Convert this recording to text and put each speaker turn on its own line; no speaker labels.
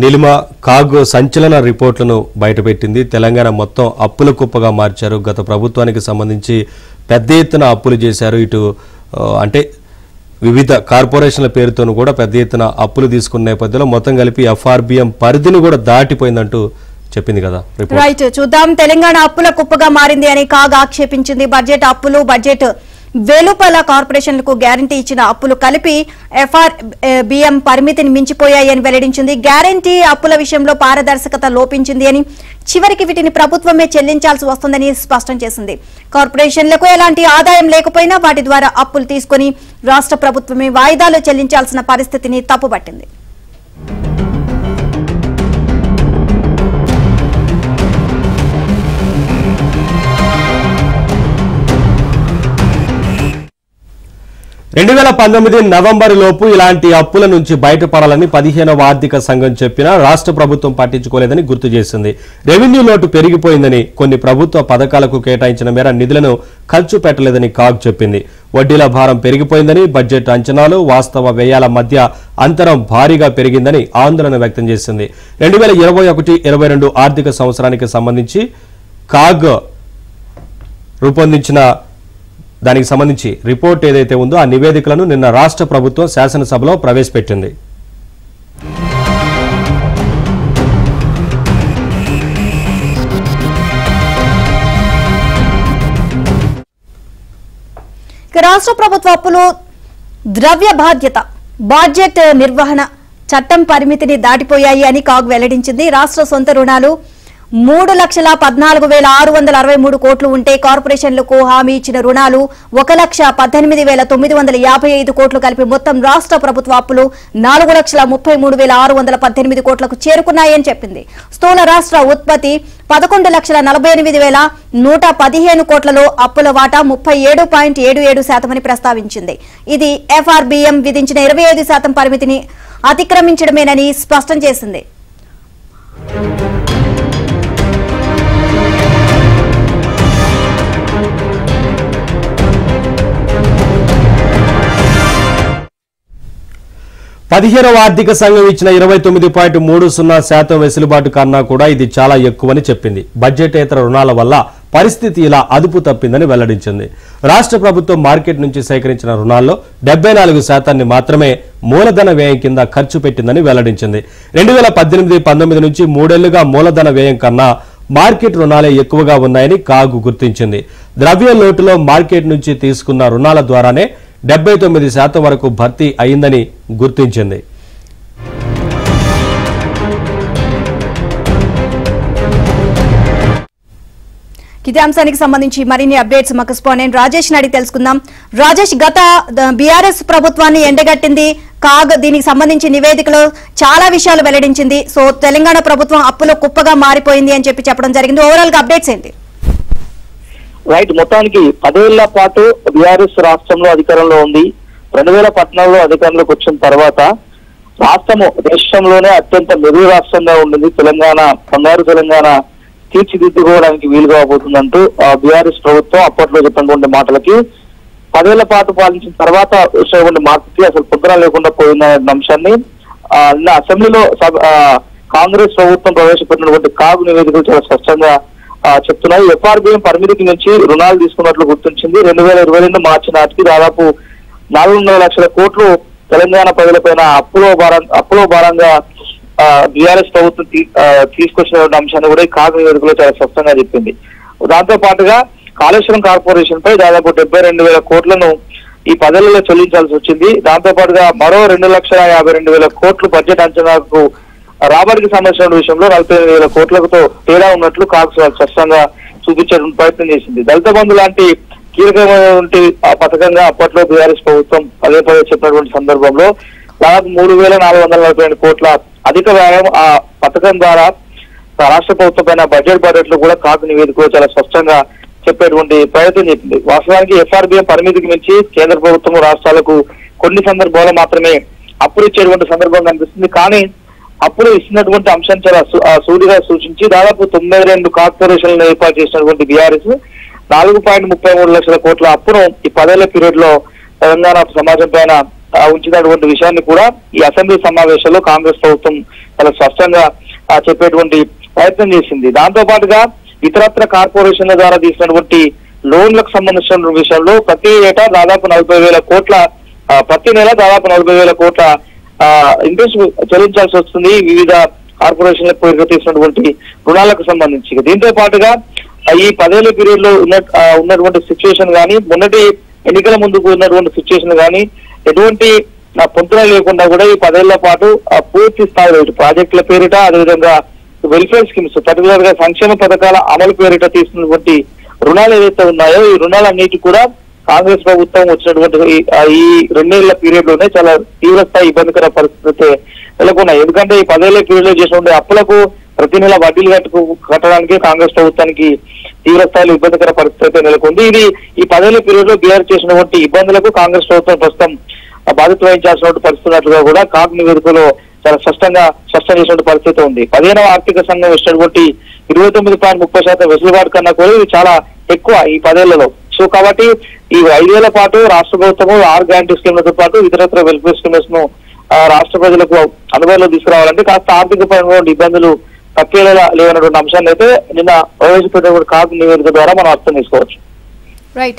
Nilima CAG సంచలన రిపోర్ట్లను బయటపెట్టింది. తెలంగాణ మొత్తం అప్పుల కుప్పగా మార్చారు. గత ప్రభుత్వానికి సంబంధించి పెద్ద ఎత్తున అప్పులు చేశారు. ఇటు అంటే వివిధ కార్పొరేషన్ల పేరుతోనూ కూడా పెద్ద ఎత్తున అప్పులు తీసుకున్న నేపథ్యంలో మొత్తం కలిపి ఎఫ్ఆర్బిఎం పరిధిని కూడా దాటిపోయిందంటూ చెప్పింది కదా.
రైట్, చూద్దాం. తెలంగాణ అప్పుల కుప్పగా మారింది అని కాగ్ ఆక్షేపించింది. బడ్జెట్ అప్పులు, బడ్జెట్ వెలుపల కార్పొరేషన్లకు గ్యారంటీ ఇచ్చిన అప్పులు కలిపి ఎఫ్ఆర్బిఎం పరిమితిని మించిపోయాయి అని వెల్లడించింది. గ్యారంటీ అప్పుల విషయంలో పారదర్శకత లోపించింది అని, చివరికి వీటిని ప్రభుత్వమే చెల్లించాల్సి వస్తుందని స్పష్టం చేసింది. కార్పొరేషన్లకు ఎలాంటి ఆదాయం లేకపోయినా వాటి ద్వారా అప్పులు తీసుకుని రాష్ట్ర ప్రభుత్వమే వాయిదాలు చెల్లించాల్సిన పరిస్థితిని తప్పుపట్టింది.
నవంబర్ లోపు ఇలాంటి అప్పుల నుంచి బయటపడాలని 15వ ఆర్థిక సంఘం చెప్పినా రాష్ట్ర ప్రభుత్వం పట్టించుకోలేదని గుర్తు చేసింది. రెవెన్యూ లోటు పెరిగిపోయిందని, కొన్ని ప్రభుత్వ పథకాలకు కేటాయించిన మేర నిధులను ఖర్చు పెట్టలేదని కాగ్ చెప్పింది. వడ్డీల భారం పెరిగిపోయిందని, బడ్జెట్ అంచనాలు వాస్తవ వ్యయాల మధ్య అంతరం భారీగా పెరిగిందని ఆందోళన వ్యక్తం చేసింది. 2021-22 ఆర్థిక సంవత్సరానికి సంబంధించి కాగ్ రూపొందించిన దానికి సంబంధించి రిపోర్ట్ ఏదైతే ఉందో ఆ నివేదికలను నిన్న రాష్ట్ర ప్రభుత్వం శాసనసభలో ప్రవేశపెట్టింది.
రాష్ట్ర ప్రభుత్వ అప్పులు, ద్రవ్య బాధ్యత, బడ్జెట్ నిర్వహణ చట్టం పరిమితిని దాటిపోయాయి అని కాగ్ వెల్లడించింది. రాష్ట్ర సొంత రుణాలు 3,14,663 కోట్లు ఉంటే కార్పొరేషన్లకు హామీ ఇచ్చిన రుణాలు 1,18,955 కోట్లు కలిపి మొత్తం రాష్ట్ర ప్రభుత్వ అప్పులు 4,33,618 కోట్లకు చేరుకున్నాయని చెప్పింది. స్థూల రాష్ట్ర ఉత్పత్తి 11,48,115 కోట్లలో అప్పుల వాటా 37.77% అని ప్రస్తావించింది. ఇది ఎఫ్ఆర్బిఎం విధించిన 25% పరిమితిని అతిక్రమించడమేనని స్పష్టం చేసింది.
పదిహేనవ ఆర్థిక సంఘం ఇచ్చిన 29.30% వెసులుబాటు కన్నా కూడా ఇది చాలా ఎక్కువని చెప్పింది. బడ్జెటేతర రుణాల వల్ల పరిస్థితి ఇలా అదుపు తప్పిందని వెల్లడించింది. రాష్ట్ర ప్రభుత్వం మార్కెట్ నుంచి సేకరించిన రుణాల్లో 74% మాత్రమే మూలధన వ్యయం కింద ఖర్చు పెట్టిందని వెల్లడించింది. 2018-19 నుంచి 3 ఏళ్లుగా మూలధన వ్యయం కన్నా మార్కెట్ రుణాలే ఎక్కువగా ఉన్నాయని కాగ్ గుర్తించింది. ద్రవ్య లోటులో మార్కెట్ నుంచి తీసుకున్న రుణాల ద్వారానే 79% వరకు భర్తీ అయిందని గుర్తించింది.
ఇదే అంశానికి సంబంధించి మరిన్ని అప్డేట్స్ మా కరెస్పాండెంట్ రాజేష్ అడిగి తెలుసుకుందాం. రాజేష్, గత బీఆర్ఎస్ ప్రభుత్వాన్ని ఎండగట్టింది కాగ్. దీనికి సంబంధించి నివేదికలో చాలా విషయాలు వెల్లడించింది. సో తెలంగాణ ప్రభుత్వం అప్పులో కుప్పగా మారిపోయింది అని చెప్పడం జరిగింది. ఓవరాల్ గా అప్డేట్స్ ఏంటి?
రైట్, మొత్తానికి 10 ఏళ్ల పాటు బీఆర్ఎస్ రాష్ట్రంలో అధికారంలో ఉంది. 2014లో అధికారంలోకి వచ్చిన తర్వాత రాష్ట్రము దేశంలోనే అత్యంత మెరుగు రాష్ట్రంగా ఉండింది. తెలంగాణ బంగారు తెలంగాణ తీర్చిదిద్దుకోవడానికి వీలుగా పోతుందంటూ బీఆర్ఎస్ ప్రభుత్వం అప్పట్లో చెప్పినటువంటి మాటలకి 10 ఏళ్ల పాటు పాలించిన తర్వాత వచ్చినటువంటి మార్పుకి అసలు పొద్దున లేకుండా పోయిందనే అంశాన్ని నిన్న అసెంబ్లీలో కాంగ్రెస్ ప్రభుత్వం ప్రవేశపెట్టినటువంటి కాగ్ నివేదికలు చాలా స్పష్టంగా చెప్తున్నాయి. ఎఫ్ఆర్బిఎం పరిమితికి నుంచి రుణాలు తీసుకున్నట్లు గుర్తించింది. 2022 మార్చి నాటికి దాదాపు 400 లక్షల కోట్లు తెలంగాణ ప్రజలపైన అప్పులో భారంగా బీఆర్ఎస్ ప్రభుత్వం తీసుకొచ్చిన అంశాన్ని కూడా ఈ కాగ్ నివేదికలో చాలా స్పష్టంగా చెప్పింది. దాంతో పాటుగా కాళేశ్వరం కార్పొరేషన్ పై దాదాపు 72,000 కోట్లను ఈ 10 ఏళ్లలో చెల్లించాల్సి వచ్చింది. దాంతో పాటుగా మరో 2,52,000 కోట్లు బడ్జెట్ అంచనాకు రాబడికి సంబంధించిన విషయంలో 48,000 కోట్లతో తేడా ఉన్నట్లు కాగ్ స్పష్టంగా చూపించే ప్రయత్నం చేసింది. దళిత బంధు లాంటి కీలకమైనటువంటి పథకంగా అప్పట్లో బీఆర్ఎస్ ప్రభుత్వం పదే చెప్పినటువంటి సందర్భంలో దాదాపు 3,442 కోట్ల అధిక వ్యయం ఆ పథకం ద్వారా రాష్ట్ర ప్రభుత్వం పైన బడ్జెట్ లో కూడా కాగ్ నివేదికలో చాలా స్పష్టంగా చెప్పేటువంటి ప్రయత్నం చేసింది. వాస్తవానికి ఎఫ్ఆర్బిఎం పరిమితికి మించి కేంద్ర ప్రభుత్వం రాష్ట్రాలకు కొన్ని సందర్భాల్లో మాత్రమే అప్పులు ఇచ్చేటువంటి సందర్భం కనిపిస్తుంది. కానీ అప్పుడు ఇస్తున్నటువంటి అంశం చాలా సూటిగా సూచించి దాదాపు 92 కార్పొరేషన్లను ఏర్పాటు చేసినటువంటి బీఆర్ఎస్ 4.33 లక్షల కోట్ల అప్పును ఈ 10 ఏళ్ల పీరియడ్ లో తెలంగాణ సమాజం పైన ఉంచినటువంటి విషయాన్ని కూడా ఈ అసెంబ్లీ సమావేశంలో కాంగ్రెస్ ప్రభుత్వం చాలా స్పష్టంగా చెప్పేటువంటి ప్రయత్నం చేసింది. దాంతో పాటుగా ఇతరత్ర కార్పొరేషన్ల ద్వారా తీసినటువంటి లోన్లకు సంబంధించిన విషయంలో ప్రతి ఏటా దాదాపు 40,000 కోట్ల ప్రతి నెల దాదాపు 40,000 కోట్ల ఇంట్రెస్ట్ చెల్లించాల్సి వస్తుంది వివిధ కార్పొరేషన్లకు పేరుగా తీసినటువంటి రుణాలకు సంబంధించి. దీంతో పాటుగా ఈ 10 ఏళ్ల పీరియడ్ లో ఉన్నటువంటి సిచ్యువేషన్ కానీ మొన్నటి ఎన్నికల ముందుకు ఉన్నటువంటి సిచ్యువేషన్ కానీ ఎటువంటి పొంతన లేకుండా కూడా ఈ 10 ఏళ్ల పాటు పూర్తి స్థాయిలో ప్రాజెక్టుల పేరిట అదేవిధంగా వెల్ఫేర్ స్కీమ్స్ పర్టికులర్ గా సంక్షేమ పథకాల అమలు పేరిట తీసుకున్నటువంటి రుణాలు ఏదైతే ఉన్నాయో ఈ రుణాలన్నిటి కూడా కాంగ్రెస్ ప్రభుత్వం వచ్చినటువంటి ఈ 2 ఏళ్ల పీరియడ్ లోనే చాలా తీవ్రస్థాయి ఇబ్బందికర పరిస్థితి నెలకొన్నాయి. ఎందుకంటే ఈ 10 ఏళ్ల పీరియడ్ లో చేసినటువంటి అప్పులకు ప్రతి నెల వడ్డీలు కట్టడానికి కాంగ్రెస్ ప్రభుత్వానికి తీవ్ర స్థాయిలో ఇబ్బందికర పరిస్థితి నెలకొంది. ఇది ఈ 10 ఏళ్ల పీరియడ్ లో బీఆర్ చేసినటువంటి ఇబ్బందులకు కాంగ్రెస్ ప్రభుత్వం ప్రస్తుతం బాధ్యత వహించాల్సిన పరిస్థితి ఉన్నట్లుగా కూడా కాగ్ నివేదికలో చాలా స్పష్టం చేసినటువంటి పరిస్థితి ఉంది. 15వ ఆర్థిక సంఘం ఇచ్చినటువంటి 29.30% వెసులుబాటు కన్నా కూడా ఇది చాలా ఎక్కువ ఈ 10 ఏళ్లలో. సో కాబట్టి ఈ 5 ఏళ్ల పాటు రాష్ట్ర ప్రభుత్వము 6 గ్యారంటీ స్కీమ్లతో పాటు ఇతరత్ర వెల్ఫేర్ స్కీమ్స్ ను రాష్ట్ర ప్రజలకు అనుభవంలో తీసుకురావాలంటే కాస్త ఆర్థిక పరమైన ఇబ్బందులు తప్పేలా లేవన్నటువంటి అంశాన్ని అయితే నిన్న ప్రవేశపెట్టినటువంటి కాగ్ నివేదిక ద్వారా మనం అర్థం చేసుకోవచ్చు.
రైట్.